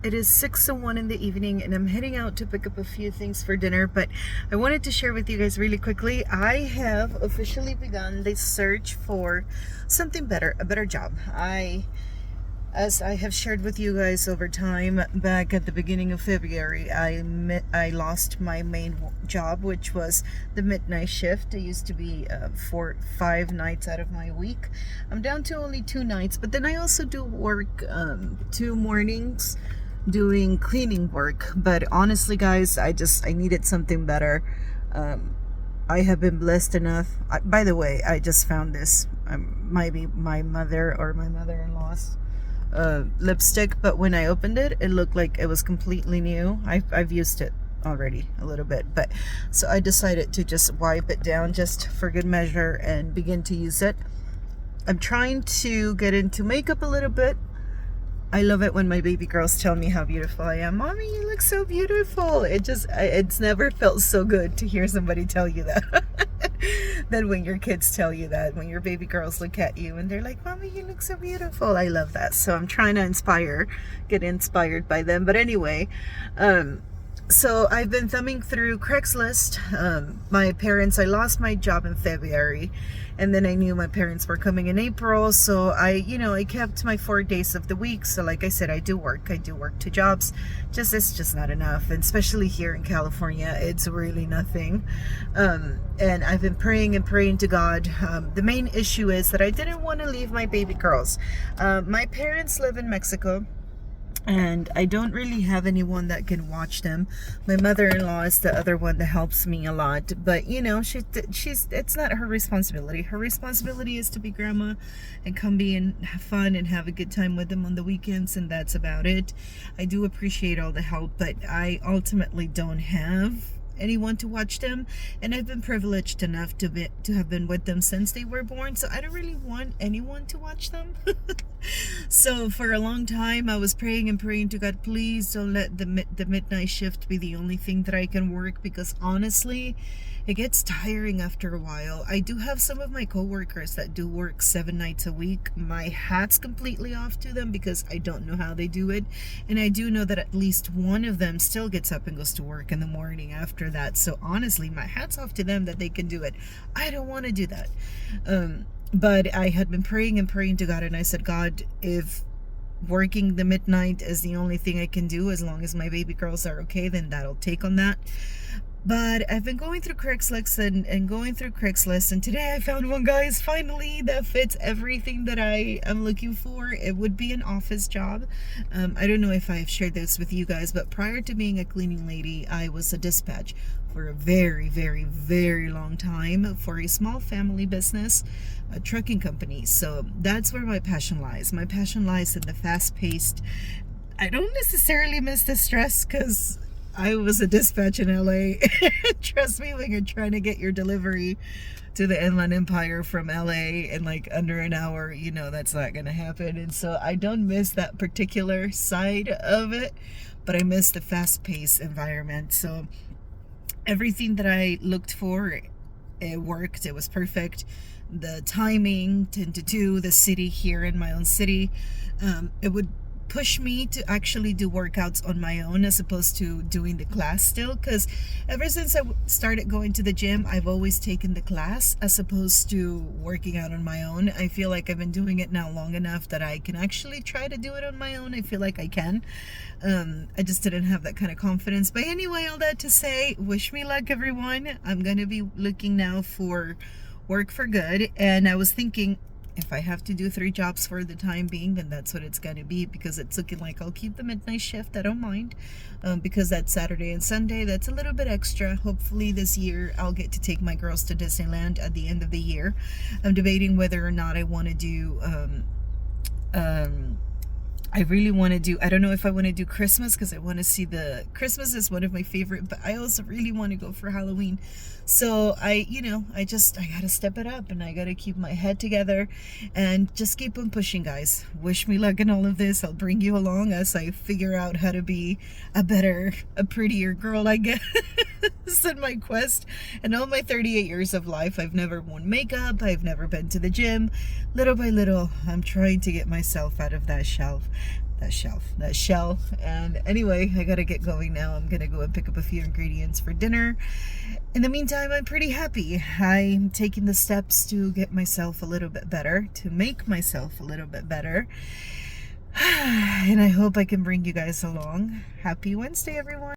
It is 6:01 in the evening and I'm heading out to pick up a few things for dinner, but I wanted to share with you guys really quickly. I have officially begun the search for something better, a better job. As I have shared with you guys over time, back at the beginning of February, I lost my main job, which was the midnight shift. It used to be 5 nights out of my week. I'm down to only 2 nights, but then I also do work 2 mornings doing cleaning work. But honestly, guys, I needed something better. I have been blessed enough. By the way, I just found this. Might be my mother or my mother-in-law's lipstick, but when I opened it, it looked like it was completely new. I've used it already a little bit, but so I decided to just wipe it down just for good measure and begin to use it. I'm trying to get into makeup a little bit. I love it when my baby girls tell me how beautiful I am. Mommy, you look so beautiful. It's never felt so good to hear somebody tell you that than when your kids tell you that, when your baby girls look at you and they're like, Mommy, you look so beautiful. I love that. So I'm trying to get inspired by them. But anyway, so I've been thumbing through Craigslist. I lost my job in February, and then I knew my parents were coming in April, so I kept my 4 days of the week. So like I said, I do work 2 jobs. It's just not enough, and especially here in California, it's really nothing. And I've been praying to God. The main issue is that I didn't want to leave my baby girls. My parents live in Mexico, and I don't really have anyone that can watch them. My mother-in-law is the other one that helps me a lot, but it's not her responsibility. Her responsibility is to be grandma and come be and have fun and have a good time with them on the weekends, and that's about it. I do appreciate all the help, but I ultimately don't have anyone to watch them, and I've been privileged enough to have been with them since they were born, so I don't really want anyone to watch them. So for a long time I was praying to God, please don't let the midnight shift be the only thing that I can work, because honestly it gets tiring after a while. I do have some of my coworkers that do work 7 nights a week. My hat's completely off to them because I don't know how they do it. And I do know that at least one of them still gets up and goes to work in the morning after that. So honestly, my hat's off to them that they can do it. I don't want to do that. But I had been praying to God, and I said, God, if working the midnight is the only thing I can do, as long as my baby girls are okay, then that'll take on that. But I've been going through Craigslist and going through Craigslist, and today I found one, guys, finally, that fits everything that I am looking for. It would be an office job. I don't know if I've shared this with you guys, but prior to being a cleaning lady, I was a dispatch for a very, very, very long time for a small family business, a trucking company. So that's where my passion lies. My passion lies in the fast-paced. I don't necessarily miss the stress because I was a dispatch in LA. Trust me, when you're trying to get your delivery to the Inland Empire from LA in like under an hour, that's not going to happen. And so I don't miss that particular side of it, but I miss the fast-paced environment. So everything that I looked for, it worked. It was perfect. The timing, 10 to 2, the city here in my own city, it would push me to actually do workouts on my own as opposed to doing the class still, because ever since I started going to the gym, I've always taken the class as opposed to working out on my own. I feel like I've been doing it now long enough that I can actually try to do it on my own. I feel like I can. I just didn't have that kind of confidence. But anyway, all that to say, wish me luck, everyone. I'm gonna be looking now for work for good, and I was thinking, if I have to do 3 jobs for the time being, then that's what it's going to be, because it's looking like I'll keep the midnight shift. I don't mind, because that's Saturday and Sunday. That's a little bit extra. Hopefully this year I'll get to take my girls to Disneyland at the end of the year. I'm debating whether or not I want to do I don't know if I want to do Christmas, because I want to see Christmas is one of my favorite, but I also really want to go for Halloween. So I gotta step it up, and I gotta keep my head together and just keep on pushing, guys. Wish me luck in all of this. I'll bring you along as I figure out how to be a prettier girl, I guess, in my quest. And all my 38 years of life, I've never worn makeup. I've never been to the gym. Little by little, I'm trying to get myself out of that shelf. that shell. And anyway, I gotta get going now. I'm gonna go and pick up a few ingredients for dinner. In the meantime, I'm pretty happy. I'm taking the steps to get myself a little bit better, to make myself a little bit better. And I hope I can bring you guys along. Happy Wednesday, everyone.